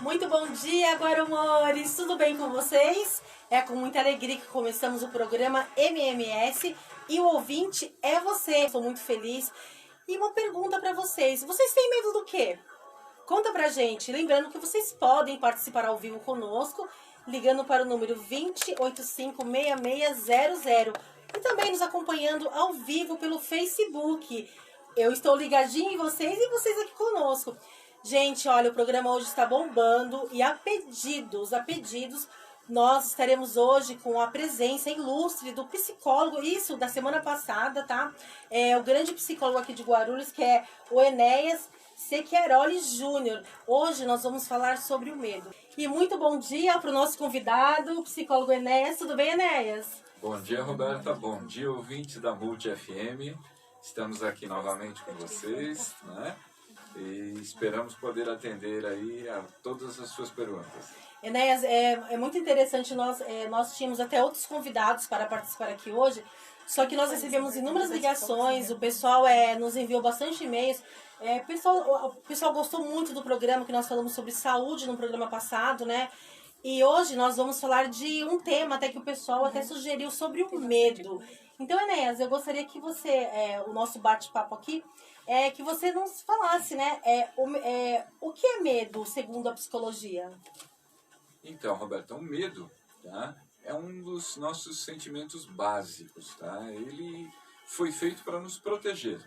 Muito bom dia, Guarumores! Tudo bem com vocês? É com muita alegria que começamos o programa MMS e o ouvinte é você. Estou muito feliz. E uma pergunta para vocês. Vocês têm medo do quê? Conta pra gente. Lembrando que vocês podem participar ao vivo conosco, ligando para o número 20856600 e também nos acompanhando ao vivo pelo Facebook. Eu estou ligadinho em vocês e vocês aqui conosco. Gente, olha, o programa hoje está bombando e a pedidos, nós estaremos hoje com a presença ilustre do psicólogo, isso da semana passada, tá? É o grande psicólogo aqui de Guarulhos, que é o Enéas Sequeiroli Júnior. Hoje nós vamos falar sobre o medo. E muito bom dia para o nosso convidado, o psicólogo Enéas. Tudo bem, Enéas? Bom dia, Roberta. Bom dia, ouvintes da Multi FM. Estamos aqui novamente com vocês, né? E esperamos poder atender aí a todas as suas perguntas. Enéas, é muito interessante, nós tínhamos até outros convidados para participar aqui hoje, só que nós recebemos inúmeras ligações, o pessoal nos enviou bastante e-mails. O pessoal gostou muito do programa, que nós falamos sobre saúde no programa passado, né? E hoje nós vamos falar de um tema até que o pessoal até sugeriu sobre o medo. Então, Enéas, eu gostaria que você, o nosso bate-papo aqui, que você nos falasse, né? O que é medo, segundo a psicologia? Então, Roberta, o medo, tá, é um dos nossos sentimentos básicos, tá? Ele foi feito para nos proteger.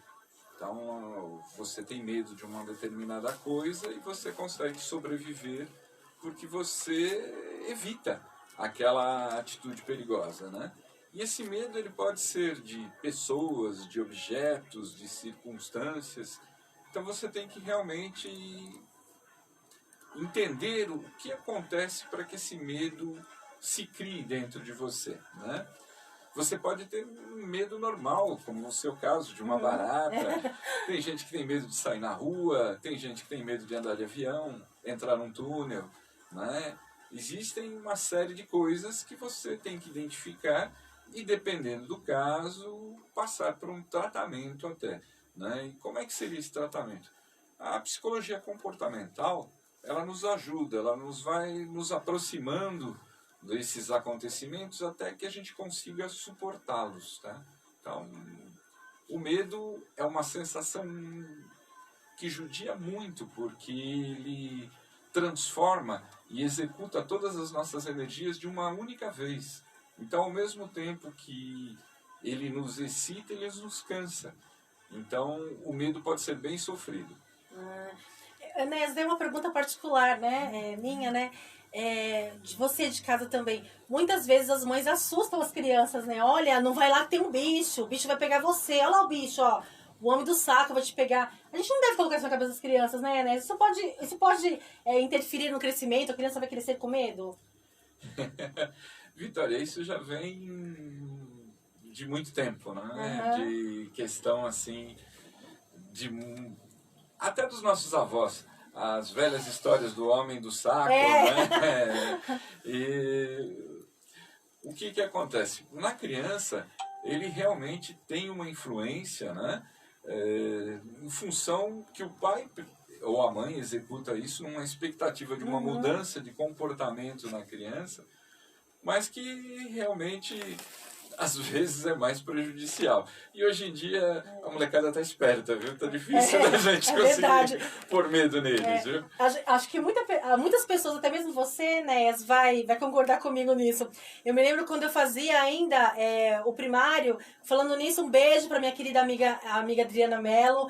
Então, você tem medo de uma determinada coisa e você consegue sobreviver porque você evita aquela atitude perigosa, né? E esse medo ele pode ser de pessoas, de objetos, de circunstâncias. Então você tem que realmente entender o que acontece para que esse medo se crie dentro de você, né? Você pode ter um medo normal, como no seu caso, de uma barata. Tem gente que tem medo de sair na rua, tem gente que tem medo de andar de avião, entrar num túnel, né? Existem uma série de coisas que você tem que identificar e, dependendo do caso, passar por um tratamento até, né? E como é que seria esse tratamento? A psicologia comportamental, ela nos ajuda, ela nos vai nos aproximando desses acontecimentos até que a gente consiga suportá-los, tá? Então, o medo é uma sensação que judia muito, porque ele transforma e executa todas as nossas energias de uma única vez. Então, ao mesmo tempo que ele nos excita, ele nos cansa. Então, o medo pode ser bem sofrido. Enéas, dei uma pergunta particular, né? Minha, né? De você de casa também. Muitas vezes as mães assustam as crianças, né? Olha, não vai lá que tem um bicho, o bicho vai pegar você. Olha lá o bicho, ó. O homem do saco vai te pegar. A gente não deve colocar isso na cabeça das crianças, né, Enéas? Isso pode interferir no crescimento, a criança vai crescer com medo? Vitória, isso já vem de muito tempo, né? Uhum. De questão assim, até dos nossos avós, as velhas histórias do homem do saco, né? E o que acontece? Na criança, ele realmente tem uma influência, né? Em função que o pai ou a mãe executa isso numa expectativa de uma mudança de comportamento na criança, mas que realmente às vezes é mais prejudicial. E hoje em dia a molecada tá esperta, viu? Tá difícil da gente conseguir pôr medo neles, viu? Acho que muitas pessoas, até mesmo você, Enéas, vai concordar comigo nisso. Eu me lembro quando eu fazia ainda o primário, falando nisso, um beijo pra minha querida amiga Adriana Mello,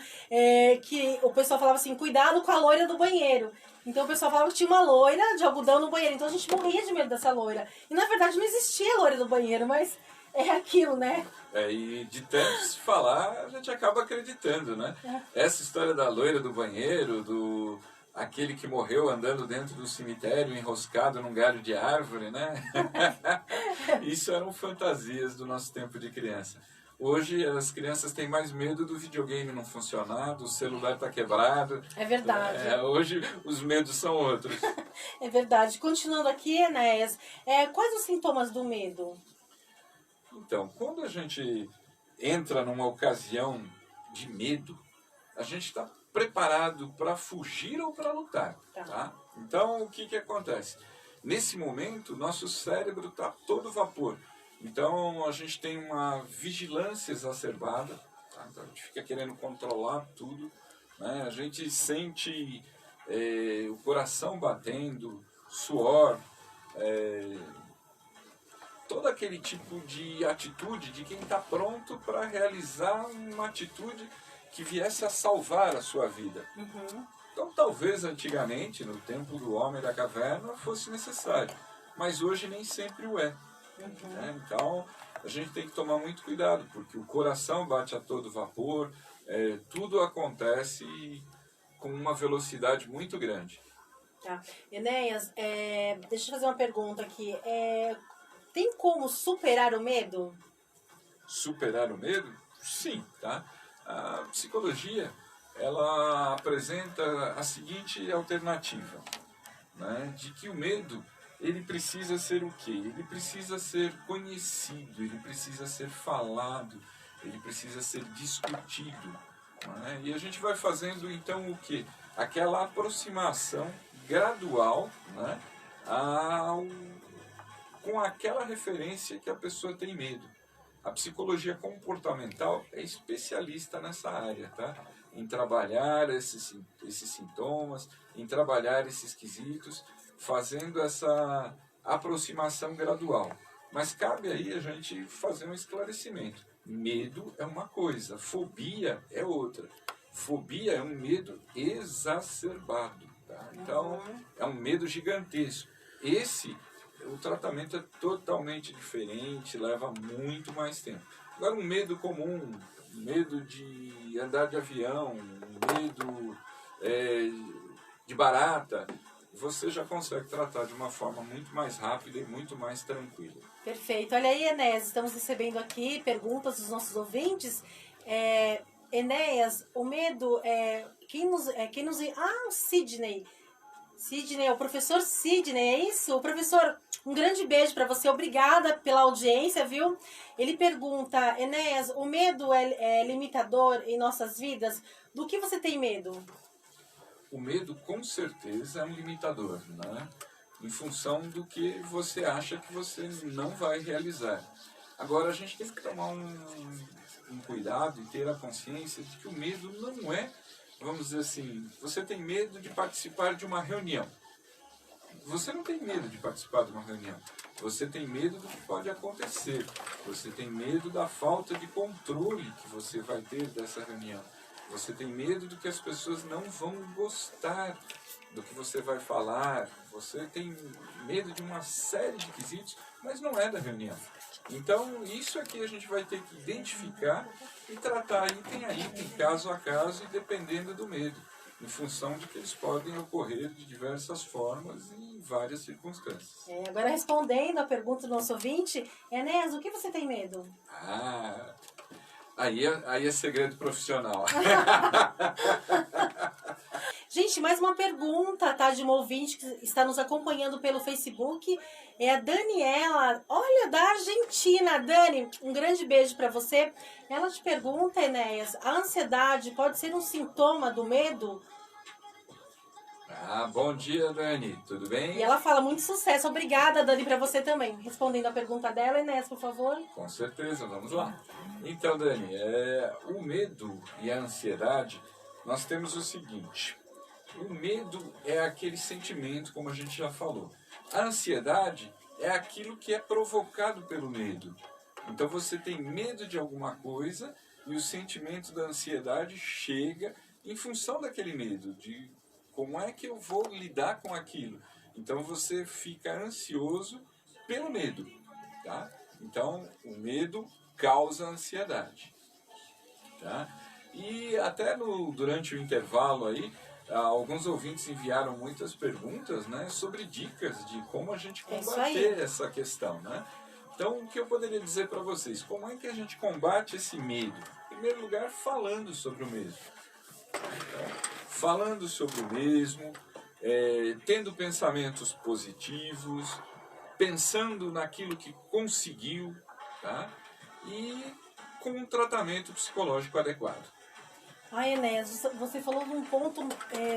que o pessoal falava assim, cuidado com a loira do banheiro. Então o pessoal falava que tinha uma loira de algodão no banheiro, então a gente morria de medo dessa loira. E na verdade não existia loira do banheiro, mas é aquilo, né? E de tanto se falar, a gente acaba acreditando, né? Essa história da loira do banheiro, aquele que morreu andando dentro do cemitério, enroscado num galho de árvore, né? Isso eram fantasias do nosso tempo de criança. Hoje as crianças têm mais medo do videogame não funcionar, do celular estar quebrado. É verdade. Hoje os medos são outros. É verdade. Continuando aqui, Enéas, quais os sintomas do medo? Então, quando a gente entra numa ocasião de medo, a gente está preparado para fugir ou para lutar, tá? Então, o que acontece? Nesse momento, nosso cérebro está todo vapor. Então, a gente tem uma vigilância exacerbada, tá? Então, a gente fica querendo controlar tudo, né? A gente sente o coração batendo, suor, todo aquele tipo de atitude de quem está pronto para realizar uma atitude que viesse a salvar a sua vida. Uhum. Então, talvez antigamente, no tempo do homem da caverna, fosse necessário, mas hoje nem sempre o é. Né? Então, a gente tem que tomar muito cuidado, porque o coração bate a todo vapor, tudo acontece com uma velocidade muito grande. Tá. Enéas, deixa eu fazer uma pergunta aqui. Tem como superar o medo? Superar o medo? Sim, tá? A psicologia, ela apresenta a seguinte alternativa, né? De que o medo, ele precisa ser o quê? Ele precisa ser conhecido, ele precisa ser falado, ele precisa ser discutido, né? E a gente vai fazendo então o quê? Aquela aproximação gradual, né? Com aquela referência que a pessoa tem medo. A psicologia comportamental é especialista nessa área, tá? Em trabalhar esses sintomas, em trabalhar esses quesitos, fazendo essa aproximação gradual. Mas cabe aí a gente fazer um esclarecimento. Medo é uma coisa, fobia é outra. Fobia é um medo exacerbado, tá? Então, é um medo gigantesco. O tratamento é totalmente diferente, leva muito mais tempo. Agora, um medo comum, medo de andar de avião, medo de barata, você já consegue tratar de uma forma muito mais rápida e muito mais tranquila. Perfeito. Olha aí, Enéas, estamos recebendo aqui perguntas dos nossos ouvintes. Enéas, o medo, o Sidney. Sidney, o professor Sidney, é isso? O professor, um grande beijo para você, obrigada pela audiência, viu? Ele pergunta, Enéas, o medo é limitador em nossas vidas? Do que você tem medo? O medo, com certeza, é um limitador, né? Em função do que você acha que você não vai realizar. Agora, a gente tem que tomar um cuidado e ter a consciência de que o medo não é, vamos dizer assim, você tem medo de participar de uma reunião. Você não tem medo de participar de uma reunião. Você tem medo do que pode acontecer. Você tem medo da falta de controle que você vai ter dessa reunião. Você tem medo do que as pessoas não vão gostar do que você vai falar. Você tem medo de uma série de quesitos, mas não é da reunião. Então, isso aqui a gente vai ter que identificar e tratar item caso a caso, e dependendo do medo, em função de que eles podem ocorrer de diversas formas e em várias circunstâncias. Agora, respondendo a pergunta do nosso ouvinte, Enéas, o que você tem medo? Aí é segredo profissional. Gente, mais uma pergunta, tá? De uma ouvinte que está nos acompanhando pelo Facebook. É a Daniela, olha, da Argentina. Dani, um grande beijo para você. Ela te pergunta, Enéas, a ansiedade pode ser um sintoma do medo? Bom dia, Dani. Tudo bem? E ela fala, muito sucesso. Obrigada, Dani, para você também. Respondendo a pergunta dela, Enéas, por favor. Com certeza, vamos lá. Então, Dani, o medo e a ansiedade, nós temos o seguinte. O medo é aquele sentimento, como a gente já falou. A ansiedade é aquilo que é provocado pelo medo. Então você tem medo de alguma coisa e o sentimento da ansiedade chega em função daquele medo, de como é que eu vou lidar com aquilo. Então você fica ansioso pelo medo, tá? Então o medo causa ansiedade, tá? E até durante o intervalo aí, alguns ouvintes enviaram muitas perguntas, né, sobre dicas de como a gente combater essa questão, né? Então, o que eu poderia dizer para vocês? Como é que a gente combate esse medo? Em primeiro lugar, falando sobre o mesmo. Falando sobre o mesmo, tendo pensamentos positivos, pensando naquilo que conseguiu, tá? E com um tratamento psicológico adequado. Ai, Enéas, você falou de um ponto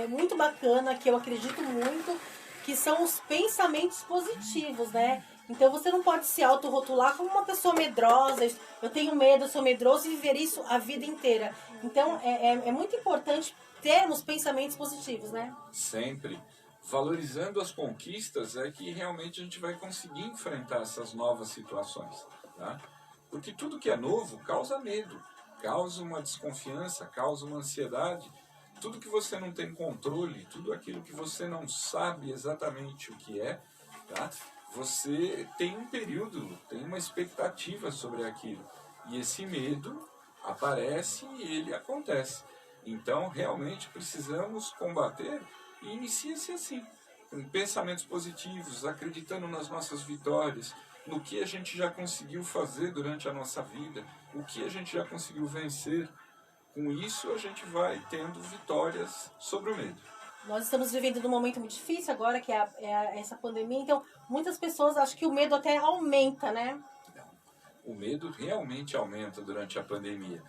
muito bacana, que eu acredito muito, que são os pensamentos positivos, né? Então você não pode se autorrotular como uma pessoa medrosa, eu tenho medo, eu sou medroso e viver isso a vida inteira. Então é muito importante termos pensamentos positivos, né? Sempre. Valorizando as conquistas é que realmente a gente vai conseguir enfrentar essas novas situações. Tá? Porque tudo que é novo causa medo, causa uma desconfiança, causa uma ansiedade. Tudo que você não tem controle, tudo aquilo que você não sabe exatamente o que é, tá? Você tem um período, tem uma expectativa sobre aquilo. E esse medo aparece e ele acontece. Então, realmente precisamos combater e inicia-se assim, com pensamentos positivos, acreditando nas nossas vitórias, no que a gente já conseguiu fazer durante a nossa vida, o que a gente já conseguiu vencer. Com isso, a gente vai tendo vitórias sobre o medo. Nós estamos vivendo num momento muito difícil agora, que essa pandemia, então muitas pessoas acham que o medo até aumenta, né? O medo realmente aumenta durante a pandemia.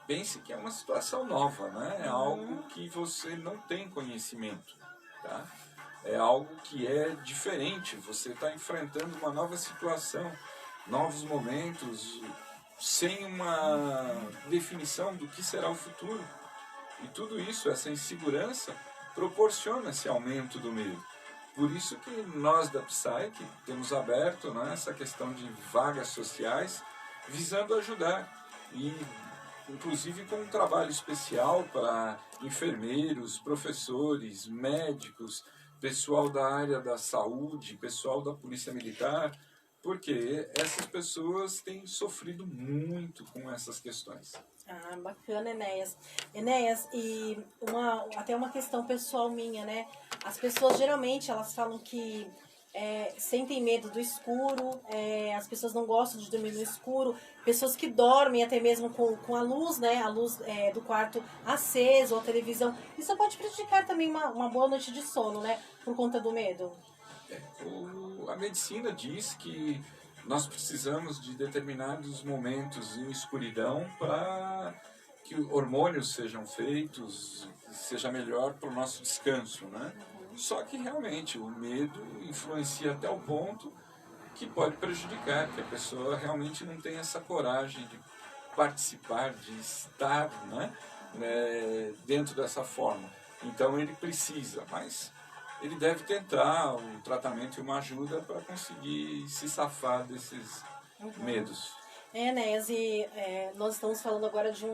Pense que é uma situação nova, né? É algo que você não tem conhecimento, tá? É algo que é diferente, você está enfrentando uma nova situação, novos momentos, sem uma definição do que será o futuro. E tudo isso, essa insegurança, proporciona esse aumento do medo. Por isso que nós da Psyche temos aberto, né, essa questão de vagas sociais, visando ajudar. E inclusive com um trabalho especial para enfermeiros, professores, médicos, pessoal da área da saúde, pessoal da polícia militar, porque essas pessoas têm sofrido muito com essas questões. Ah, bacana, Enéas. Enéas, e até uma questão pessoal minha, né? As pessoas geralmente elas falam que sentem medo do escuro, as pessoas não gostam de dormir no escuro, pessoas que dormem até mesmo com a luz, né? A luz do quarto acesa ou a televisão. Isso pode prejudicar também uma boa noite de sono, né? Por conta do medo. A medicina diz que nós precisamos de determinados momentos em escuridão para que hormônios sejam feitos, seja melhor para o nosso descanso, né? Só que realmente o medo influencia até o ponto que pode prejudicar, que a pessoa realmente não tem essa coragem de participar, de estar, né, dentro dessa forma. Então ele precisa, mas ele deve tentar um tratamento e uma ajuda para conseguir se safar desses medos. Enéas, e nós estamos falando agora de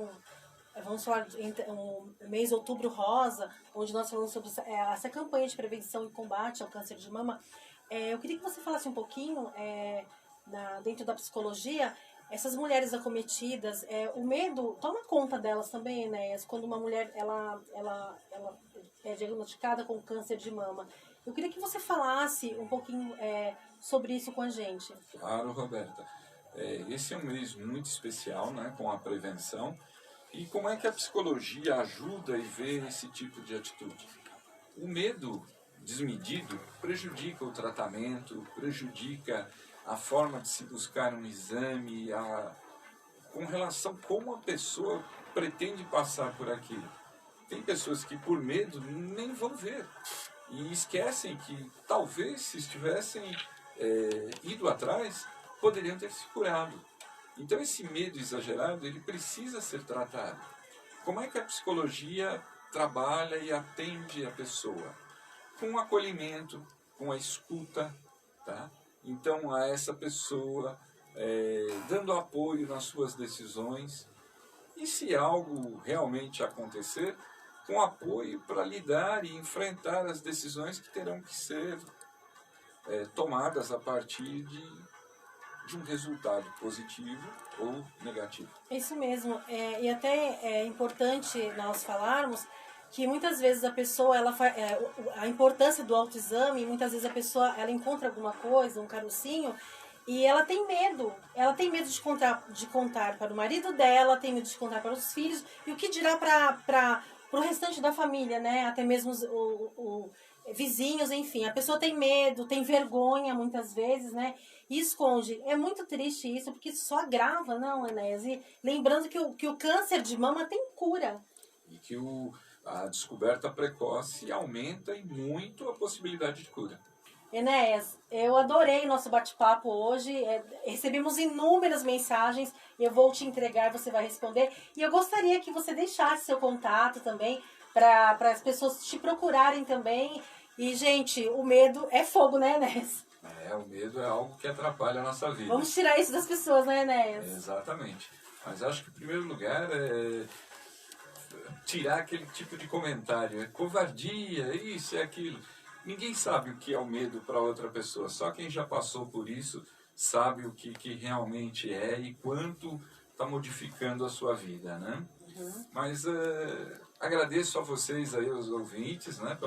vamos falar de um mês Outubro Rosa, onde nós falamos sobre essa campanha de prevenção e combate ao câncer de mama. Eu queria que você falasse um pouquinho, dentro da psicologia, essas mulheres acometidas, o medo toma conta delas também, né? Quando uma mulher ela é diagnosticada com câncer de mama. Eu queria que você falasse um pouquinho sobre isso com a gente. Claro, Roberta. Esse é um mês muito especial, né, com a prevenção. E como é que a psicologia ajuda e vê esse tipo de atitude? O medo desmedido prejudica o tratamento, prejudica a forma de se buscar um exame, com relação a como a pessoa pretende passar por aquilo. Tem pessoas que por medo nem vão ver e esquecem que talvez se estivessem ido atrás, poderiam ter se curado. Então esse medo exagerado, ele precisa ser tratado. Como é que a psicologia trabalha e atende a pessoa? Com o acolhimento, com a escuta, tá? Então a essa pessoa dando apoio nas suas decisões. E se algo realmente acontecer, com apoio para lidar e enfrentar as decisões que terão que ser tomadas a partir de um resultado positivo ou negativo. Isso mesmo. E até é importante nós falarmos que muitas vezes a pessoa, a importância do autoexame, muitas vezes a pessoa ela encontra alguma coisa, um carocinho, e ela tem medo. Ela tem medo de contar para o marido dela, tem medo de contar para os filhos, e o que dirá para o restante da família, né? Até mesmo os vizinhos, enfim. A pessoa tem medo, tem vergonha muitas vezes, né? E esconde. É muito triste isso, porque isso só agrava, não, Enéas? E lembrando que o câncer de mama tem cura. E que a descoberta precoce aumenta e muito a possibilidade de cura. Enéas, eu adorei nosso bate-papo hoje, recebemos inúmeras mensagens, eu vou te entregar, você vai responder, e eu gostaria que você deixasse seu contato também, para as pessoas te procurarem também, e gente, o medo é fogo, né, Enéas? O medo é algo que atrapalha a nossa vida. Vamos tirar isso das pessoas, né, Enéas? Exatamente, mas acho que em primeiro lugar é tirar aquele tipo de comentário, é covardia, isso, é aquilo. Ninguém sabe o que é o medo para outra pessoa, só quem já passou por isso sabe o que realmente é e quanto está modificando a sua vida, né? Mas agradeço a vocês aí, os ouvintes, né,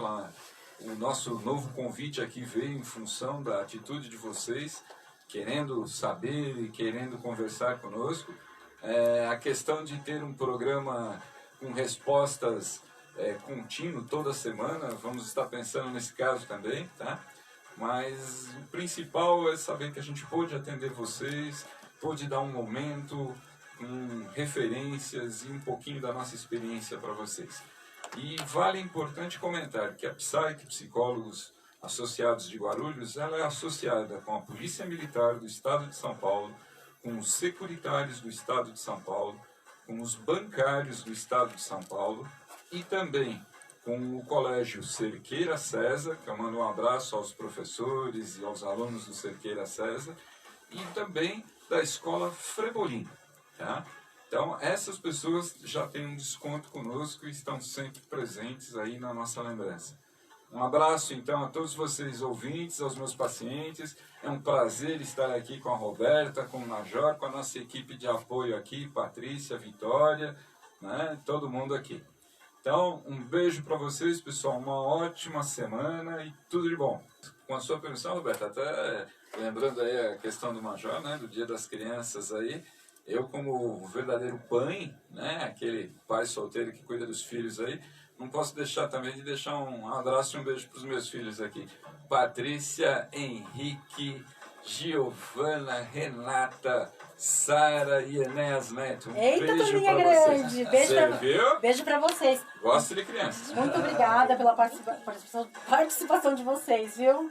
o nosso novo convite aqui veio em função da atitude de vocês, querendo saber e querendo conversar conosco. A questão de ter um programa com respostas contínuo toda semana, vamos estar pensando nesse caso também, tá? Mas o principal é saber que a gente pôde atender vocês, pôde dar um momento com referências e um pouquinho da nossa experiência para vocês. E vale importante comentar que a Psyche Psicólogos Associados de Guarulhos, ela é associada com a Polícia Militar do Estado de São Paulo, com os securitários do Estado de São Paulo, com os bancários do Estado de São Paulo e também com o Colégio Cerqueira César, que eu mando um abraço aos professores e aos alunos do Cerqueira César, e também da Escola Frebolim, tá? Então, essas pessoas já têm um desconto conosco e estão sempre presentes aí na nossa lembrança. Um abraço, então, a todos vocês ouvintes, aos meus pacientes. É um prazer estar aqui com a Roberta, com o Major, com a nossa equipe de apoio aqui, Patrícia, Vitória, né? Todo mundo aqui. Então, um beijo para vocês, pessoal. Uma ótima semana e tudo de bom. Com a sua permissão, Roberta, até lembrando aí a questão do Major, né? Do Dia das Crianças aí. Eu, como verdadeiro pai, né? Aquele pai solteiro que cuida dos filhos aí, não posso deixar também de deixar um abraço e um beijo para os meus filhos aqui. Patrícia, Henrique, Giovana, Renata, Sara e Enéas Neto. Eita, beijo turminha pra grande! Vocês. Beijo pra vocês. Gosto de crianças. Muito obrigada pela participação de vocês, viu?